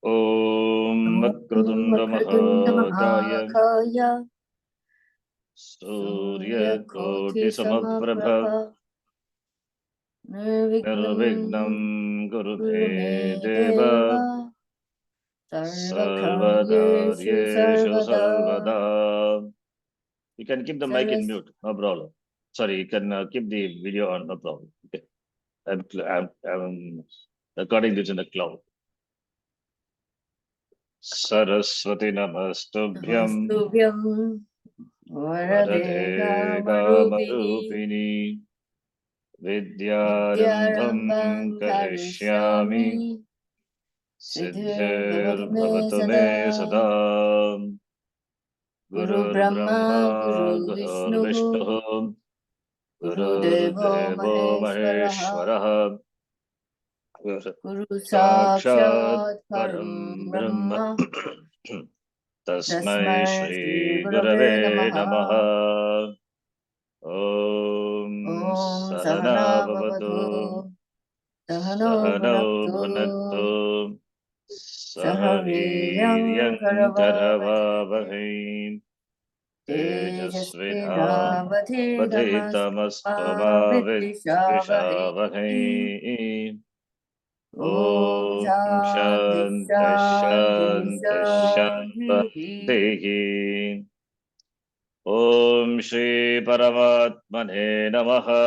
Om Vakratunda Mahakaya Surya Koti Samaprabha Nirvignam Kurume Deva Sarvakaryeshu Sarvada. You can keep the mic in mute, no problem. Sorry, you can keep the video on, no problem. Okay. I'm recording this in the cloud. Saraswati Namastubhyam Varade Kamarupini Vidyarambham Karishyami Siddhir me sada. Gurur Brahma Gurur Vishnu Gurur Devo Maheshwara Guru Sakshat Param Brahma Tasmai Shri Gurave Namaha. Om Sahana Bhavatu Sahano Bhunaktu Sahaviryam Karavavahem Tejasvinavadhitamastu ma Vidvishavahai. Om Shanti Shanti Shanti. Om Shri Paramatmane Namaha.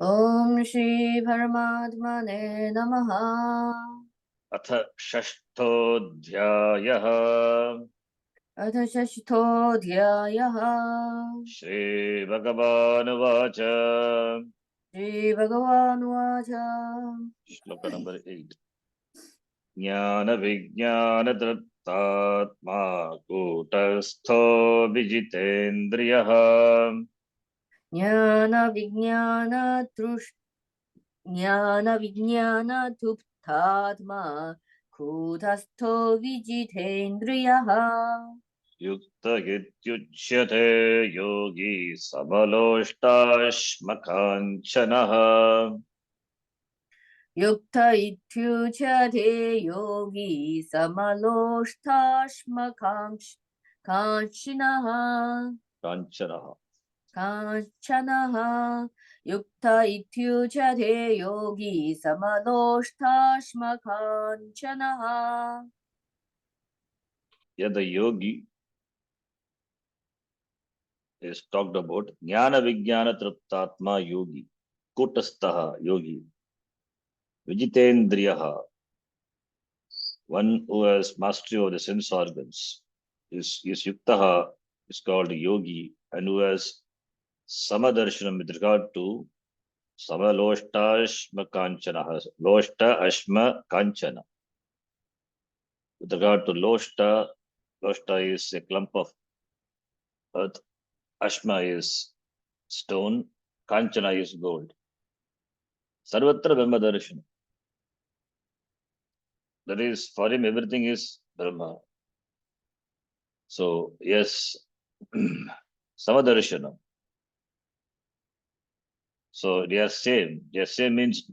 Om Shri Paramatmane Namaha. Atha Shashtodhyayah. Atha Shashtodhyayah. Shri Bhagavan Vacha. Shri Bhagavan Vacha. Shloka number 8. Jnana Vijnana Draptatma Kutastho Vijitendriyaha. Jnana Vijnana Tuptatma Kutastho Vijitendriyaha. Yukta Yityuchyate Yogi Sabaloshtashmakanchanaha. Yukta Ityuchate Yogi Samaloshtashmakanchanaha. Kanchanaha. Yukta Ityuchate Yogi Samaloshtashmakanchanaha. Here the yogi is talked about. Jnana Vijnana Triptatma Yogi. Kutastaha Yogi. Vijitendriyaha. One who has mastery of the sense organs is Yuktaha, is called yogi, and who has Samadarshanam with regard to Samaloshta Kanchana. Loshta Ashma Kanchana. With regard to Loshta, Loshta is a clump of earth, Ashma is stone, Kanchana is gold. Sarvatra Brahma Darshana. That is, for him, everything is Brahma. So, yes, Samadarshana. So, they are same. They are same means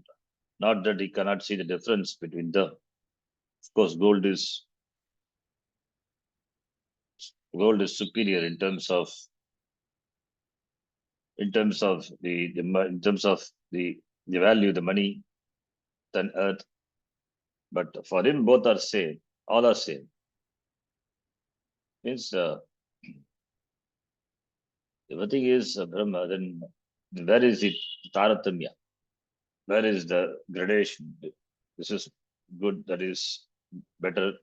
not that he cannot see the difference between them. Of course, gold is superior in terms of the value, the money, than earth. But for him, both are same. All are same. Means everything is Brahma. Then where is it Taratamya? Where is the gradation? This is good. That is better.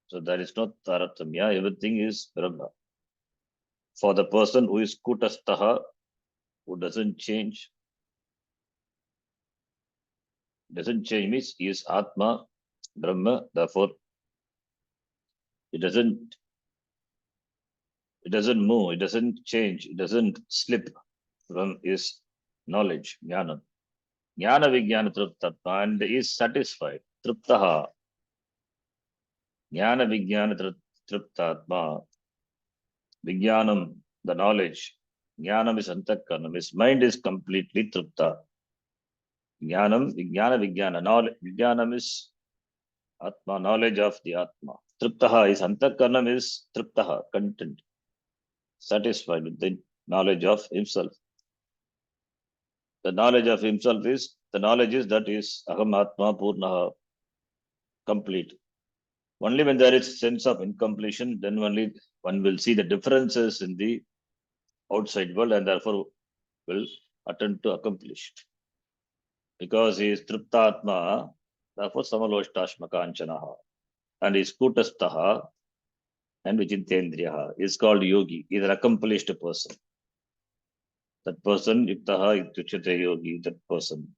So there is no Taratamya. Everything is Brahma. For the person who is Kutastaha, who doesn't change means he is Atma, Brahma. Therefore, it doesn't move, it doesn't change, it doesn't slip from his knowledge, jnana. Jnana Vijnana Triptatma, and is satisfied. Triptaha. Jnana Vijnana Triptatma. Vijnanam, the knowledge. Jnanam is Antakarnam. His mind is completely Tripta. Jnanam, Vijnana, knowledge. Vijnanam is Atma, knowledge of the Atma. Triptaha is Antakarnam is Triptaha, content, satisfied with the knowledge of himself. The knowledge of himself is, the knowledge is that is Aham Atma Purnaha, complete. Only when there is sense of incompletion, then only one will see the differences in the outside world and therefore will attempt to accomplish. Because he is Triptatma, therefore Samaloshtasmakanchanaha. And is Kutastaha and Vijintendriyaha is called yogi, is an accomplished person. That person, Yuktaha Ityuchate yogi, that person.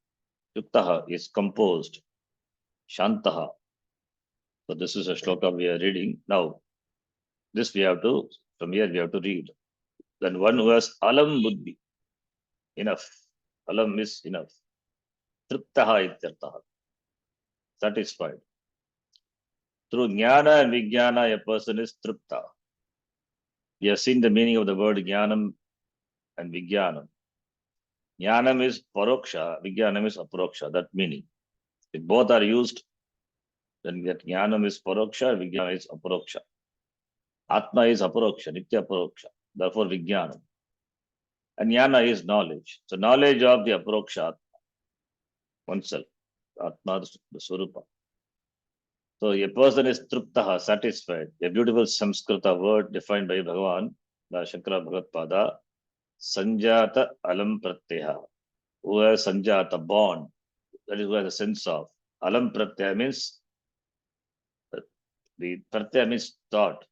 Yuktaha is composed, Shantaha. So this is a shloka we are reading. Now, this we have to, from here we have to read. Then one who has alam buddhi, enough. Alam is enough. Triptaha ityartaha, satisfied. Through jnana and vijnana, a person is tripta. We have seen the meaning of the word jnanam and vijnanam. Jnanam is paroksha, vijnanam is aparoksha, that meaning. If both are used, then that jnanam is paroksha, vijnana is aparoksha. Atma is aparoksha, nitya aparoksha, therefore vijnanam. And jnana is knowledge. So knowledge of the aparoksha, oneself, Atma, the Swarupa. So a person is triptaha, satisfied. A beautiful Samskrita word defined by Bhagavan, the Shankara Bhagavad Sanjata alam pratyaha. Who has sanjata, born, that is who has a sense of. Alam pratyaya means, the pratyaya means thought.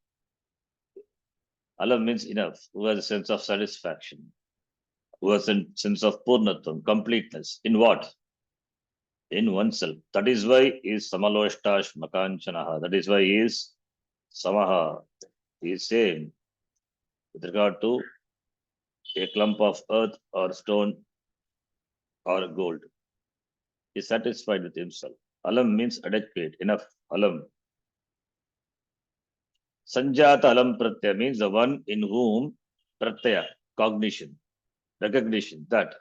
Alam means enough, who has a sense of satisfaction. Who has a sense of purnatvam, completeness. In what? In oneself. That is why he is samaloshtash makanchanaha. That is why he is samaha. He is same with regard to a clump of earth or stone or gold. He is satisfied with himself. Alam means adequate, enough. Alam. Sanjata alam pratyaya means the one in whom pratyaya, cognition, recognition, that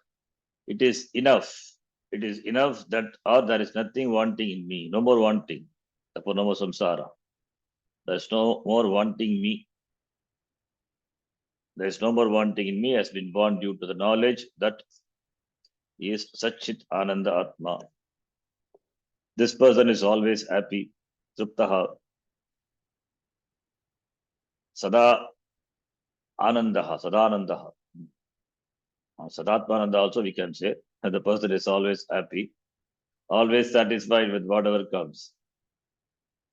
it is enough. It is enough that, or there is nothing wanting in me, no more wanting. Therefore, no more samsara. There is no more wanting me. There is no more wanting in me, has been born due to the knowledge that he is Satchit Ananda Atma. This person is always happy. Triptaha. Sada Anandaha. Sadanandaha. Sadatmananda also we can say. And the person is always happy, always satisfied with whatever comes.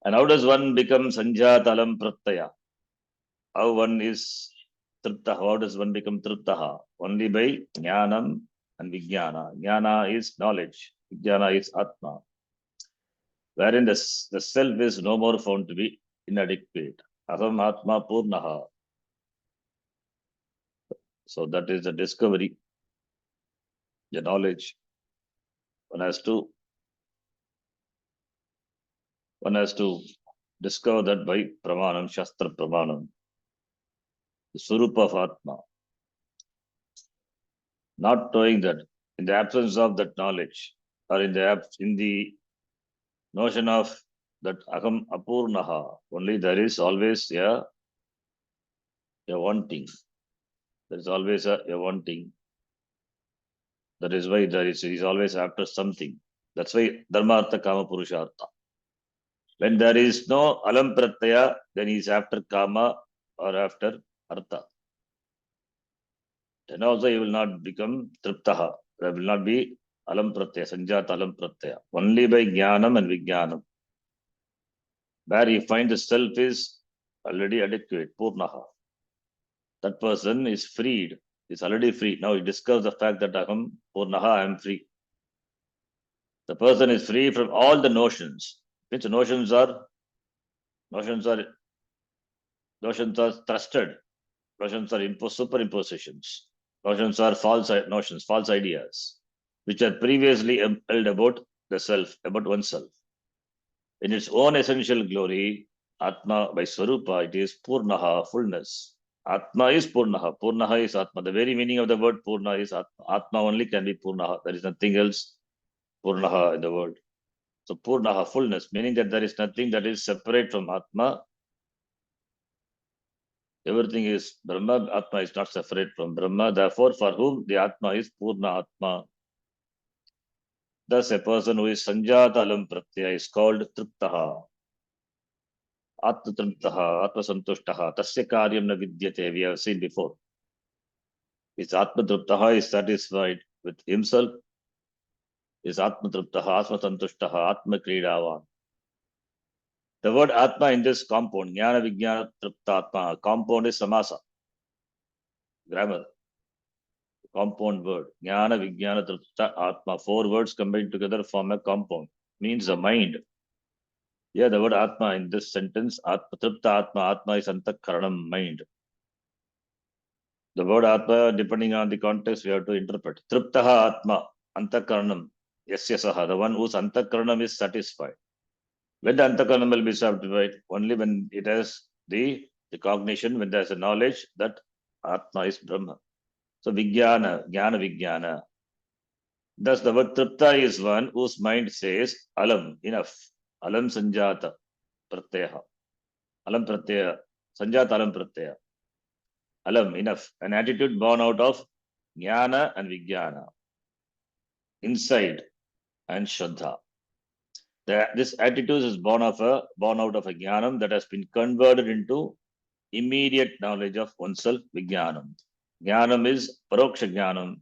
And how does one become Sanjatalam Pratyaya? How one is Triptaha? How does one become Triptaha? Only by Jnanam and Vijnana. Jnana is knowledge. Vijnana is Atma. Wherein the self is no more found to be inadequate. Aham Atma Purnaha. So that is the discovery, the knowledge. One has to discover that by Pramanam, Shastra Pramanam. The Surupa of Atma. Not knowing that, in the absence of that knowledge, or in the notion of that Aham Apurnaha, only there is always a wanting. There is always a wanting. That is why he is always after something. That's why Dharmartha Kama Purushartha. When there is no Alam Pratyaya, then he is after Kama or after Artha. Then also he will not become Triptaha. There will not be Alam Pratyaya, Sanjata Alam Pratyaya. Only by Jnanam and Vijnanam. Where he finds the self is already adequate, Purnaha. That person is freed, is already free. Now he discovers the fact that Aham Purnaha, I am free. The person is free from all the notions. Which notions are trusted. Notions are superimpositions. Notions are false notions, false ideas, which are previously held about the self, about oneself. In its own essential glory, Atma by Swarupa, it is Purnaha, fullness. Atma is Purnaha. Purnaha is Atma. The very meaning of the word Purna is Atma. Atma only can be Purnaha. There is nothing else Purnaha in the world. So Purnaha, fullness, meaning that there is nothing that is separate from Atma. Everything is Brahma. Atma is not separate from Brahma. Therefore, for whom the Atma is Purna Atma. Thus, a person who is Sanjata Alam Pratyaya is called Triptaha. Atma Triptaha, Atma Santushtaha. Tasya Karyam Na Vidyate. We have seen before. His Atma Triptaha is satisfied with himself. His Atma Triptaha, Atma Santushtaha, Atma Kridavan. The word Atma in this compound, Jnana Vijnana Tripta Atma, compound is Samasa. Grammar. Compound word. Jnana Vijnana Tripta Atma. 4 words combined together form a compound. Means the mind. Yeah, the word Atma in this sentence, Atma, Tripta Atma, Atma is Antakaranam, mind. The word Atma, depending on the context, we have to interpret. Triptaha Atma, Antakaranam, Yasyasaha, the one whose Antakaranam is satisfied. When the Antakaranam will be satisfied? Only when it has the cognition, when there is a knowledge that Atma is Brahma. So Vijnana, Jnana Vijnana. Thus the word Tripta is one whose mind says, Alam, enough. Alam Sanjata, Pratyaha. Alam Pratyaya, Sanjata Alam Pratyaya. Alam, enough. An attitude born out of Jnana and Vijnana. Insight and Shraddha. This attitude is born out of a Jnanam that has been converted into immediate knowledge of oneself, Vijnanam. Jnanam is Paroksha Jnanam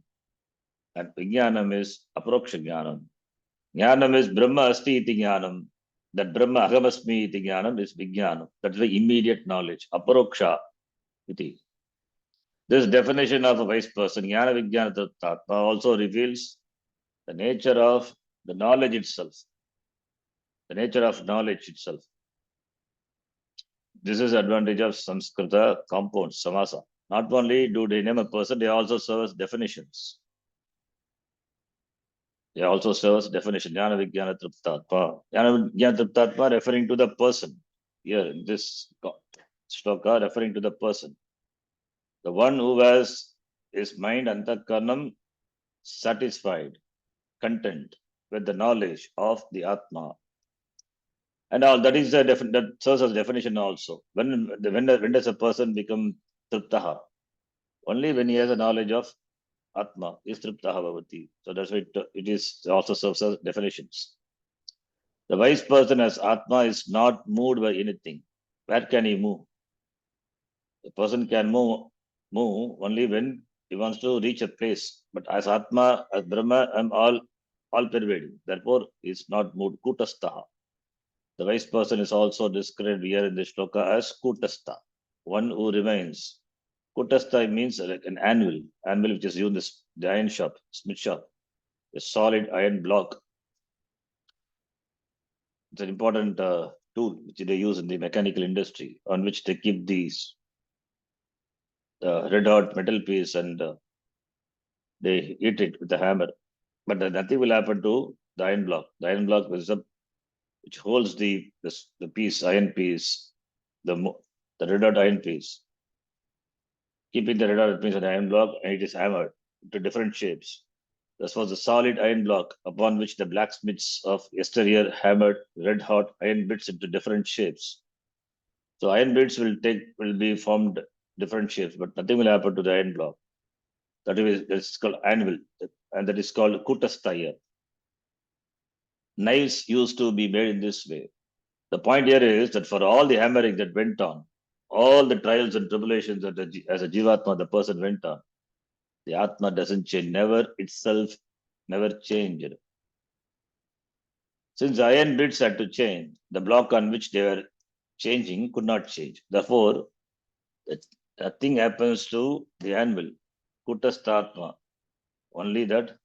and Vijnanam is Aparoksha Jnanam. Jnanam is Brahma Asti iti Jnanam. That Brahma Ahamasmi iti Jnanam is Vijnanam. That is the immediate knowledge. Aparoksha iti. This definition of a wise person, Jnana Vijnana Tatma, also reveals the nature of the knowledge itself. The nature of knowledge itself. This is advantage of Samskrita compounds, samasa. Not only do they name a person, they also serve as definitions. They also serve as definition. Jnana Vijnana Triptatma. Jnana Vijnana Triptatma referring to the person. Here in this shloka, referring to the person. The one who has his mind antakarnam satisfied, content with the knowledge of the Atma. And all that is that serves as definition also. When does a person become triptaha? Only when he has a knowledge of Atma is triptaha bhavati. So that's why it is also serves as definitions. The wise person as Atma is not moved by anything. Where can he move? The person can move only when he wants to reach a place. But as Atma, as Brahma, I am all pervading. Therefore, he is not moved. Kutastaha. The wise person is also described here in the shloka as Kutastha, one who remains. Kutastha means like an anvil which is used in the iron shop, smith shop, a solid iron block. It's an important tool which they use in the mechanical industry, on which they keep these red hot metal piece and they hit it with a hammer. But nothing will happen to the iron block. The iron block which holds the piece, iron piece, the red hot iron piece. Keeping the red hot piece on the iron block, and it is hammered into different shapes. This was a solid iron block upon which the blacksmiths of yesteryear hammered red hot iron bits into different shapes. So iron bits will be formed different shapes, but nothing will happen to the iron block. That's called anvil, and that is called kutastha. Knives used to be made in this way. The point here is that for all the hammering that went on, all the trials and tribulations that as a jivatma the person went on, the atma doesn't change, never changed. Since iron bits had to change, the block on which they were changing could not change. Therefore, nothing happens to the anvil, kutastatma. Only that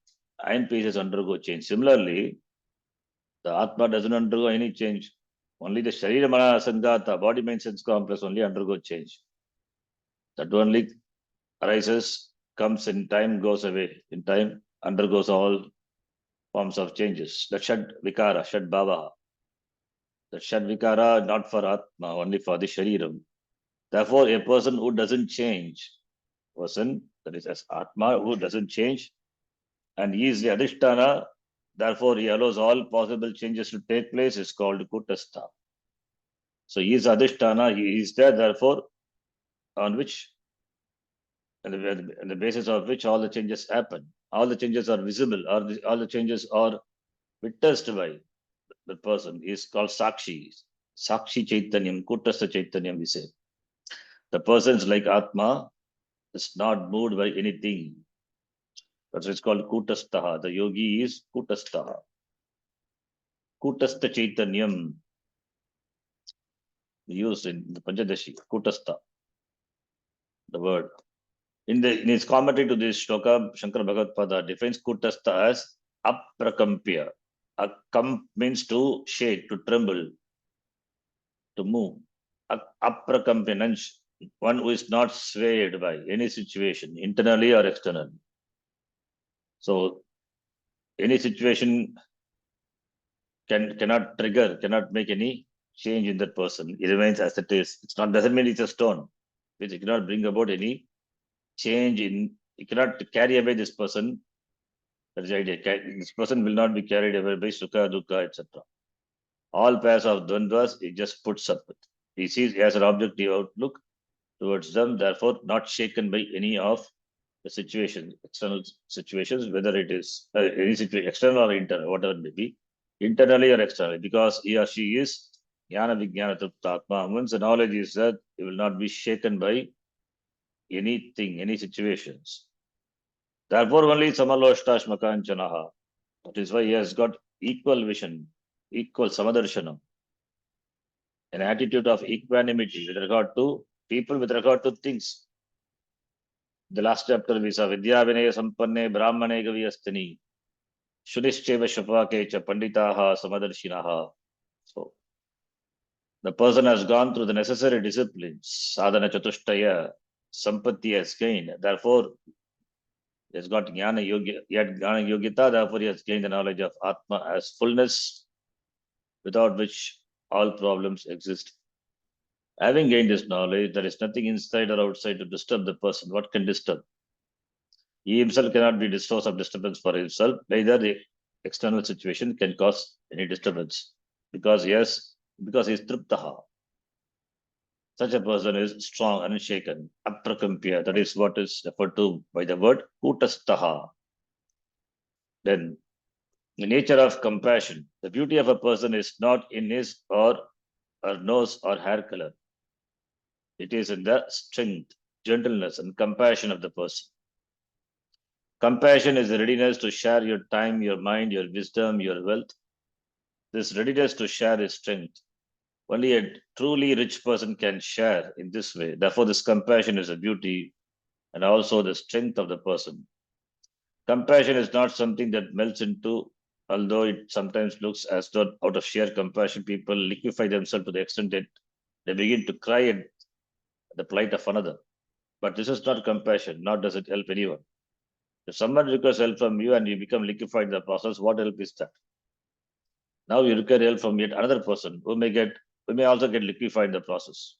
iron pieces undergo change. Similarly, the atma doesn't undergo any change. Only the sharira mana sangata, body mind sense complex only undergo change. That only arises, comes in time, goes away. In time, undergoes all forms of changes. The Shad Vikara, Shad Bhava. The Shad Vikara not for Atma, only for the Shariram. Therefore, a person who doesn't change, that is as Atma, who doesn't change, and he is the Adhisthana therefore he allows all possible changes to take place, is called Kutastha. So he is Adhisthana, he is there, therefore, on which, and the basis of which all the changes happen. All the changes are visible, or all the changes are witnessed by the person. He is called Sakshi. Sakshi Chaitanyam, Kutastha Chaitanyam, we say. The person is like Atma, is not moved by anything. That's why it's called Kutastaha. The yogi is Kutastaha. Kutastha Chaitanyam, used in the Panchadashi, Kutastha, the word. In his commentary to this shloka, Shankara Bhagavad defines Kutastha as aprakampya. Means to shake, to tremble, to move. Aprakampya, one who is not swayed by any situation, internally or externally. So any situation cannot trigger, cannot make any change in that person. It remains as it is. It's not, doesn't mean it's a stone. It cannot bring about any change in, it cannot carry away this person. That is the idea. This person will not be carried away by sukha, dukkha, etc. All pairs of dvandvas, he just puts up with. He sees, he has an objective outlook towards them, therefore not shaken by any of the situations, external situations, whether it is any situation, external or internal, whatever it may be, internally or externally, because he or she is jnana vijnana triptatma. Once the knowledge is that, he will not be shaken by anything, any situations. Therefore, only samaloshtasmakanchanaha. That is why he has got equal vision, equal samadarshana, an attitude of equanimity with regard to people, with regard to things. The last chapter we saw Vidya Vinaya Sampanne Brahmane Gaviyastani Shunischeva Shapake Cha Panditaha Samadarshinaha. So the person has gone through the necessary disciplines, sadhana chatushtaya, sampatti has gained. Therefore, he has got jnana yogi, yet jnana yogita, therefore he has gained the knowledge of Atma as fullness, without which all problems exist. Having gained this knowledge, there is nothing inside or outside to disturb the person. What can disturb? He himself cannot be the source of disturbance for himself. Neither the external situation can cause any disturbance. Because yes, because he is triptaha. Such a person is strong, unshaken, aprakampya. That is what is referred to by the word kutastaha. Then the nature of compassion. The beauty of a person is not in his or her nose or hair color. It is in the strength, gentleness, and compassion of the person. Compassion is the readiness to share your time, your mind, your wisdom, your wealth. This readiness to share is strength. Only a truly rich person can share in this way. Therefore, this compassion is a beauty and also the strength of the person. Compassion is not something that melts into, although it sometimes looks as though out of sheer compassion, people liquefy themselves to the extent that they begin to cry at the plight of another. But this is not compassion, nor does it help anyone. If someone requires help from you and you become liquefied in the process, what help is that? Now you require help from yet another person who may also get liquefied in the process.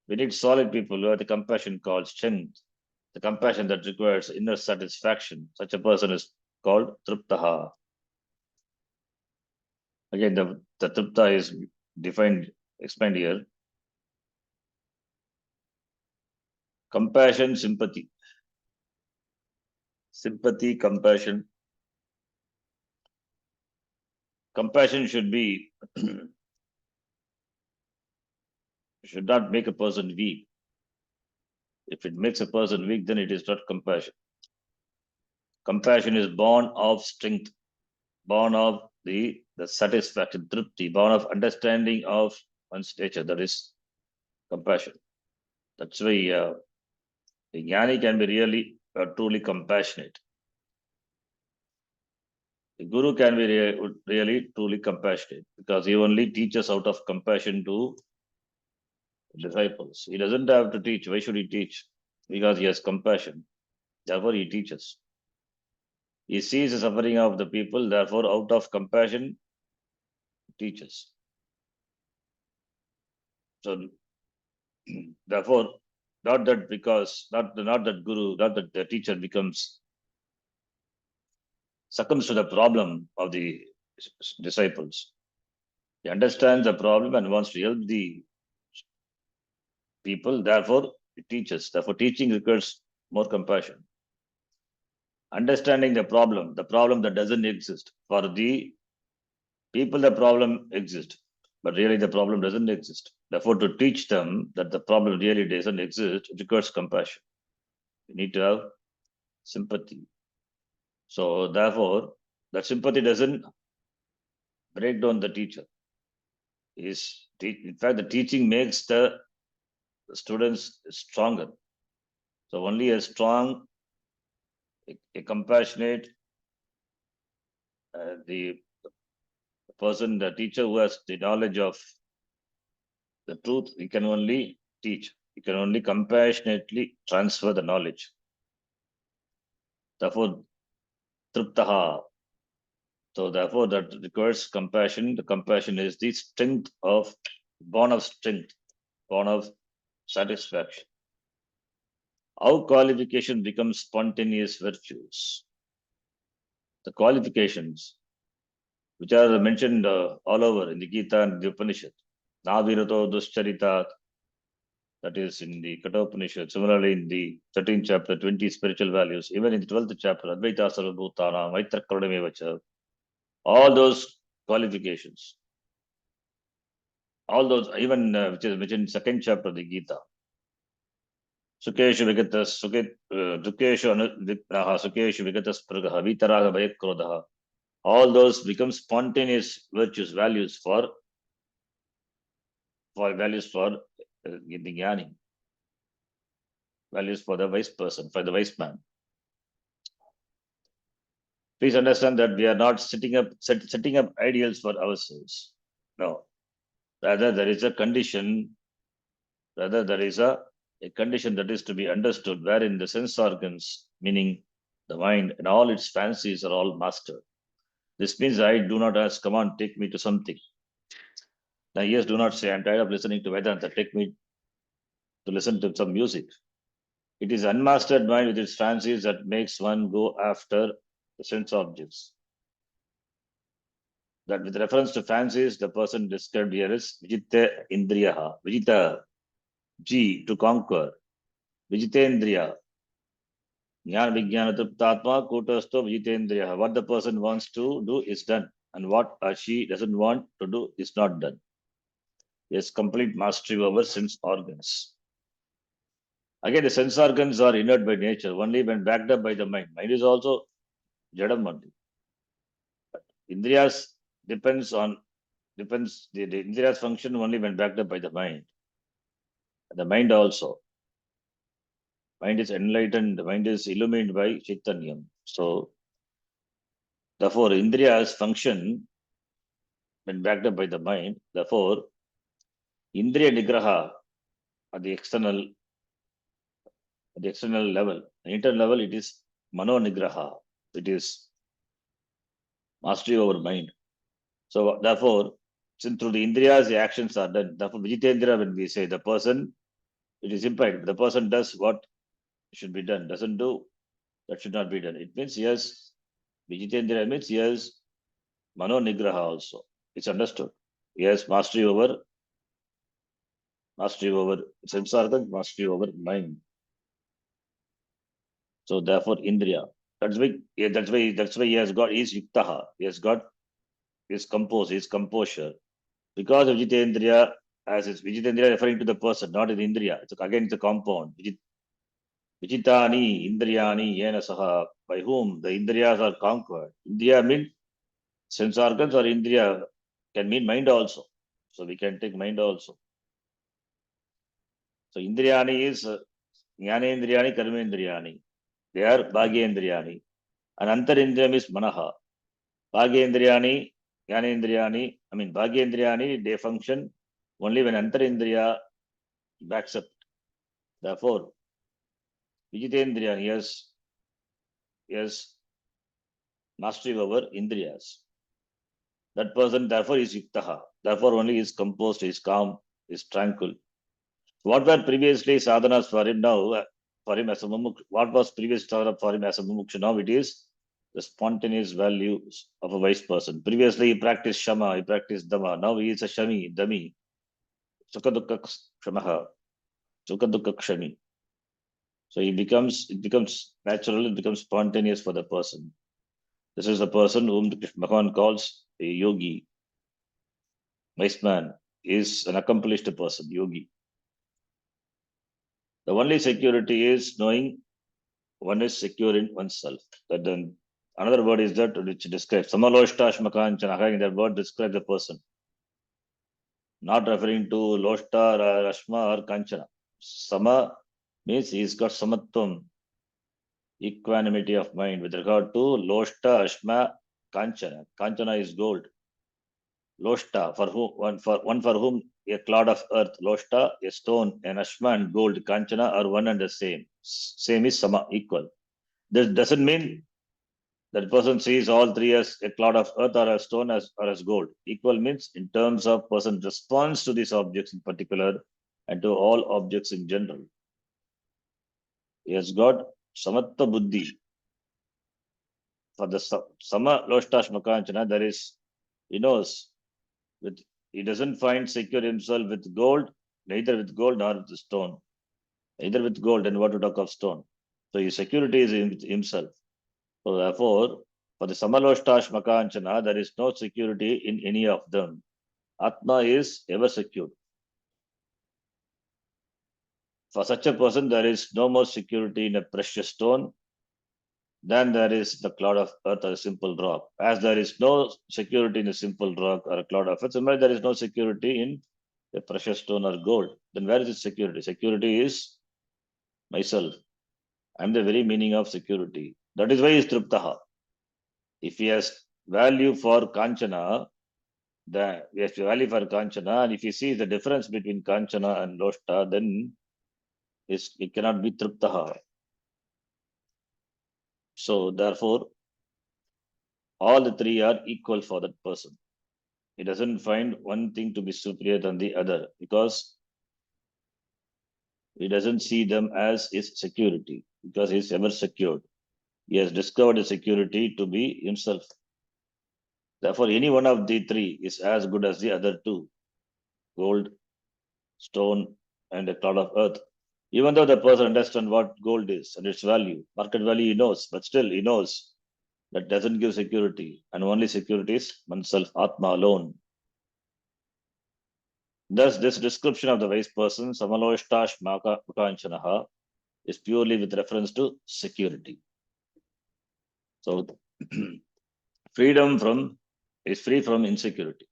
We need solid people who have the compassion called strength, the compassion that requires inner satisfaction. Such a person is called triptaha. Again, the tripta is explained here. Compassion, sympathy. Sympathy, compassion. Compassion should not make a person weak. If it makes a person weak, then it is not compassion. Compassion is born of strength, born of the satisfaction, tripti, born of understanding of one's nature. That is compassion. That's why the jnani can be really truly compassionate. The guru can be really truly compassionate because he only teaches out of compassion to disciples. He doesn't have to teach. Why should he teach? Because he has compassion. Therefore, he teaches. He sees the suffering of the people. Therefore, out of compassion, he teaches. So, therefore, not that because not that guru, not that the teacher becomes succumbs to the problem of the disciples. He understands the problem and wants to help the people, therefore he teaches. Therefore, teaching requires more compassion. Understanding the problem that doesn't exist. For the people, the problem exists, but really the problem doesn't exist. Therefore, to teach them that the problem really doesn't exist, it requires compassion. You need to have sympathy. So, therefore, that sympathy doesn't break down the teacher. In fact, the teaching makes the students stronger. So, only a strong, a compassionate, the person, the teacher who has the knowledge of the truth, he can only teach. He can only compassionately transfer the knowledge. Therefore, triptaha. So therefore, that requires compassion. The compassion is the strength of, born of strength, born of satisfaction. How qualification becomes spontaneous virtues. The qualifications, which are mentioned all over in the Gita and the Upanishad. Navirato duscharita, that is in the Kathopanishad. Similarly, in the 13th chapter, 20 spiritual values. Even in the 12th chapter, Advaita Sarvabhutana, Maitra Karunamevacha, all those qualifications, all those, even which is mentioned in second chapter of the Gita. Sukeshu Vigatas, Sukeshu Vigatas Pragaha, Vitaraga Bhayakrodaha. All those become spontaneous virtues, values for values for the Jnani, values for the wise person, for the wise man. Please understand that we are not setting up ideals for ourselves. No. Rather, there is a condition, a condition that is to be understood, wherein the sense organs, meaning the mind and all its fancies, are all mastered. This means I do not ask, come on, take me to something. Now, yes, do not say, I'm tired of listening to Vedanta, take me to listen to some music. It is unmastered mind with its fancies that makes one go after the sense objects. That with reference to fancies, the person described here is Vijita Indriyaha, Vijita, G, to conquer, Vijitendriya, Jnana Vijnana Triptatma, Kutasto Vijitendriya. What the person wants to do is done, and what she doesn't want to do is not done. Yes, complete mastery over sense organs. Again, the sense organs are inert by nature, only when backed up by the mind. Mind is also Jadam only. Indriyas depends, the Indriyas function only when backed up by the mind. The mind also. Mind is enlightened, the mind is illuminated by Chaitanyam. So, therefore, Indriyas function when backed up by the mind. Therefore, Indriya Nigraha at the external level. The internal level, it is Mano Nigraha. It is mastery over mind. So, therefore, since through the Indriyas, the actions are done. Therefore, Vijitendra, when we say the person, it is implied. The person does what should be done, doesn't do, that should not be done. It means yes, Vijitendra means yes, Mano Nigraha also. It's understood. Yes, mastery over sense organ, mastery over mind. So therefore, Indriya. That's why he has got his Yuktaha. He has got his composure. Because of Jitendriya, as it's Vijitendriya referring to the person, not in Indriya. It's a compound. Vijitani, Indriyani, Yena Saha, by whom the Indriyas are conquered. Indriya means sense organs, or Indriya can mean mind also. So we can take mind also. So Indriyani is Jnanendriyani, Karmendriyani. They are Bhagyendriyani. And Antarindriyam is Manaha. Bhagyendriyani, Jnanendriyani, Bhagyendriyani, they function only when Antarindriya backs up. Therefore, Vijitendriyani, yes, mastery over Indriyas. That person, therefore, is Yuktaha. Therefore, only is composed, is calm, is tranquil. What were previously sadhanas for him now, for him as a mumukshu? What was previous sadhana for him as a mumukshu? Now it is the spontaneous values of a wise person. Previously, he practiced Shama, he practiced Dama. Now he is a Shami, Dami. Sukadukka Shamaha, Sukadukka Kshami. So it becomes natural, it becomes spontaneous for the person. This is a person whom Bhagavan calls a yogi. Wise man is an accomplished person, yogi. The only security is knowing one is secure in oneself. That then another word is that which describes Samaloshta. That word describes the person, not referring to Loshta or Ashma or Kanchana. Sama means he's got samatvam, equanimity of mind with regard to Loshta, Ashma, Kanchana. Kanchana is gold. Loshta, one for whom a clod of earth, Loshta, a stone, and Ashma and gold, Kanchana are one and the same. Same is Sama, equal. This doesn't mean that person sees all three as a clod of earth or a stone or as gold. Equal means in terms of person responds to these objects in particular and to all objects in general. He has got Samatta Buddhi. For the Sama Loshtash Makanchana, there is, he knows, with he doesn't find secure himself with gold, neither with gold nor with stone. Either with gold and what to talk of stone. So his security is in himself. So therefore, for the Samaloshtash Makanchana, there is no security in any of them. Atma is ever secure. For such a person, there is no more security in a precious stone than there is the cloud of earth or a simple rock. As there is no security in a simple rock or a cloud of earth, similarly, there is no security in a precious stone or gold. Then where is its security? Security is myself. I am the very meaning of security. That is why he is Truptaha. If he has value for Kanchana, the we have value for Kanchana, and if he sees the difference between Kanchana and Loshta, then it cannot be Truptaha. So therefore, all the three are equal for that person. He doesn't find one thing to be superior than the other because he doesn't see them as his security because he is ever secured. He has discovered his security to be himself. Therefore, any one of the three is as good as the other two: gold, stone, and a cloud of earth. Even though the person understands what gold is and its value, market value he knows, but still he knows that doesn't give security, and only security is oneself, Atma alone. Thus, this description of the wise person, Samaloshtash Makanchanaha, is purely with reference to security. So, freedom from is free from insecurity.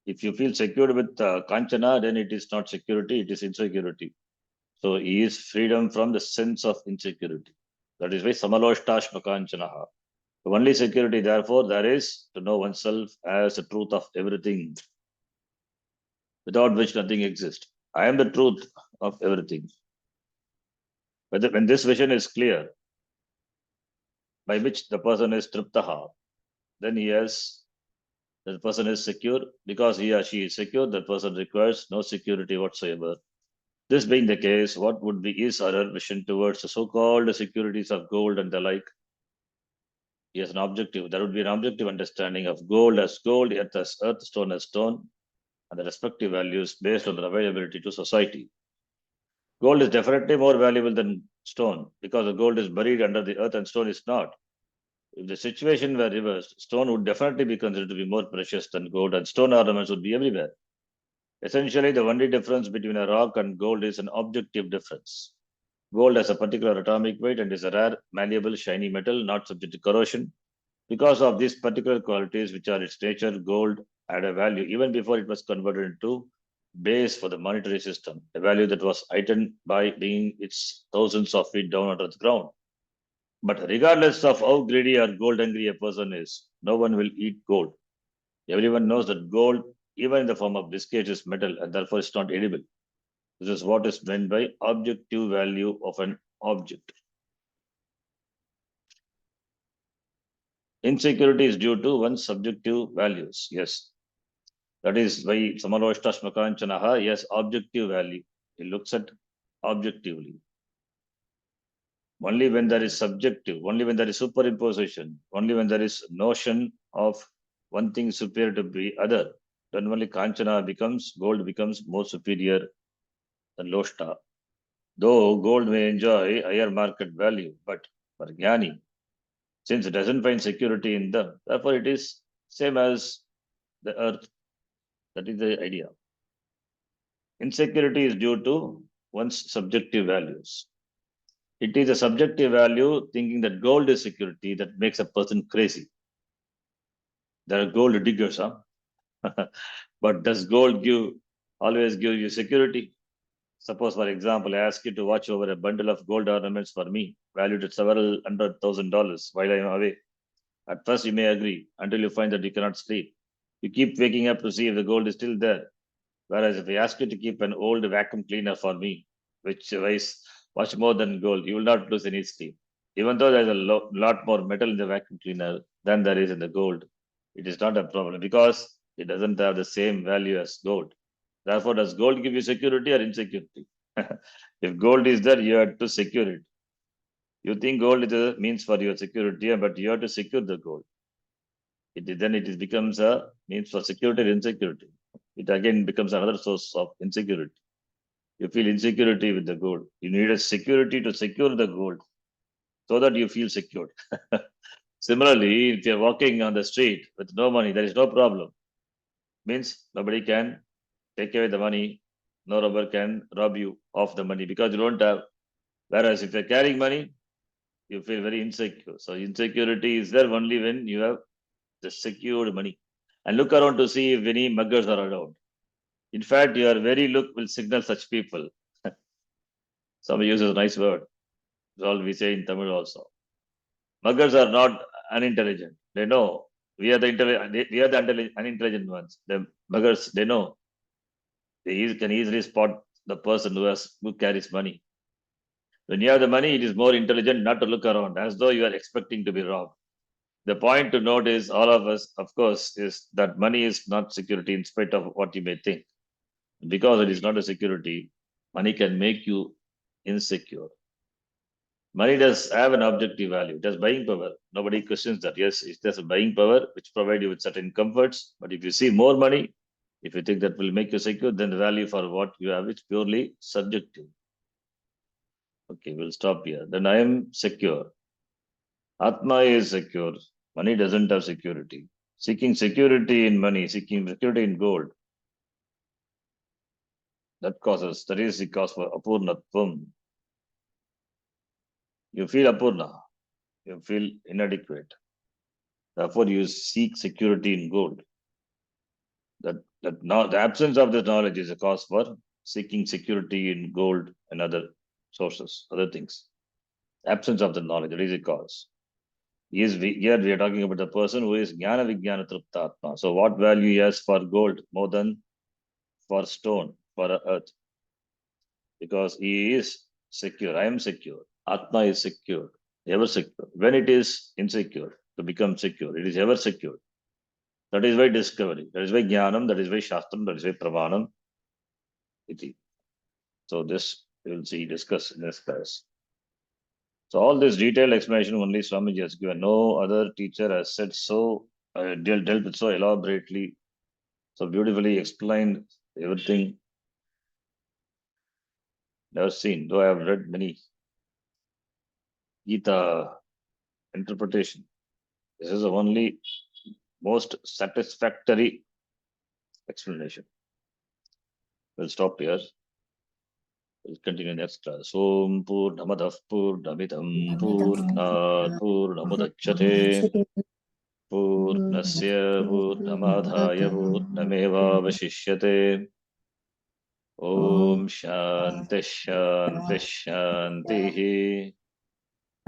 If you feel secured with Kanchana, then it is not security, it is insecurity. So, he is freedom from the sense of insecurity. That is why Samaloshtash Makanchanaha. The only security, therefore, there is to know oneself as the truth of everything, without which nothing exists. I am the truth of everything. When this vision is clear, by which the person is triptaha, then the person is secure. Because he or she is secure, the person requires no security whatsoever. This being the case, what would be his or her vision towards the so-called securities of gold and the like? He has an objective. There would be an objective understanding of gold as gold, earth as earth, stone as stone, and the respective values based on their availability to society. Gold is definitely more valuable than stone because the gold is buried under the earth and stone is not. If the situation were reversed, stone would definitely be considered to be more precious than gold, and stone ornaments would be everywhere. Essentially, the only difference between a rock and gold is an objective difference. Gold has a particular atomic weight and is a rare, malleable, shiny metal, not subject to corrosion. Because of these particular qualities, which are its nature, gold had a value even before it was converted into base for the monetary system, a value that was heightened by being its thousands of feet down under the ground. But regardless of how greedy or gold hungry a person is, no one will eat gold. Everyone knows that gold, even in the form of biscuits, is metal and therefore is not edible. This is what is meant by objective value of an object. Insecurity is due to one's subjective values. Yes. That is why Samaloshtashmakanchanaha, yes, objective value. He looks at objectively. Only when there is subjective, only when there is superimposition, only when there is notion of one thing superior to the other, then only Kanchana becomes, gold becomes more superior than Loshta. Though gold may enjoy higher market value, but for Jnani, since it doesn't find security in them, therefore it is same as the earth. That is the idea. Insecurity is due to one's subjective values. It is a subjective value thinking that gold is security that makes a person crazy. There are gold diggers, huh? But does gold always give you security? Suppose, for example, I ask you to watch over a bundle of gold ornaments for me, valued at several $100,000 while I am away. At first, you may agree until you find that you cannot sleep. You keep waking up to see if the gold is still there. Whereas if I ask you to keep an old vacuum cleaner for me, which weighs much more than gold, you will not lose any sleep. Even though there's a lot more metal in the vacuum cleaner than there is in the gold, it is not a problem because it doesn't have the same value as gold. Therefore, does gold give you security or insecurity? If gold is there, you have to secure it. You think gold is a means for your security, but you have to secure the gold. Then it becomes a means for security or insecurity. It again becomes another source of insecurity. You feel insecurity with the gold. You need a security to secure the gold so that you feel secured. Similarly, if you're walking on the street with no money, there is no problem. Means nobody can take away the money, no robber can rob you of the money because you don't have. Whereas if you're carrying money, you feel very insecure. So insecurity is there only when you have the secured money. And look around to see if any muggers are around. In fact, your very look will signal such people. Some uses a nice word. That's all we say in Tamil also. Muggers are not unintelligent. They know we are the unintelligent ones. The muggers, they know they can easily spot the person who carries money. When you have the money, it is more intelligent not to look around as though you are expecting to be robbed. The point to note is all of us, of course, is that money is not security in spite of what you may think. Because it is not a security, money can make you insecure. Money does have an objective value. It has buying power. Nobody questions that. Yes, it has a buying power which provide you with certain comforts. But if you see more money, if you think that will make you secure, then the value for what you have is purely subjective. Okay, we'll stop here. Then I am secure. Atma is secure. Money doesn't have security. Seeking security in money, seeking security in gold, that is the cause for apurnatvam. You feel apurna, you feel inadequate. Therefore, you seek security in gold. That now the absence of this knowledge is a cause for seeking security in gold and other sources, other things. Absence of the knowledge, that is a cause. Here we are talking about the person who is jnana vijnana truptatma. So what value he has for gold more than for stone, for earth? Because he is secure. I am secure. Atma is secure, ever secure. When it is insecure, to become secure, it is ever secure. That is why discovery. That is why jnanam. That is why shastram. That is why pramanam. Iti. So this we will see discuss in this class. So all this detailed explanation only Swamiji has given. No other teacher has said so, dealt with so elaborately, so beautifully explained everything. Never seen, though I have read many Gita interpretation. This is the only most satisfactory explanation. We'll stop here. We'll continue next class. Om Purnamadah Purnamidam Purnat Purnamudachyate Purnasya Purnamadhaya Purnamevavashishyate. Om Shanti Shanti Shanti.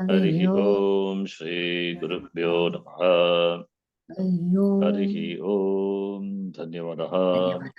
Harihi Om Shri Gurubhyo Namaha. Harihi Om Dhanyavadaha.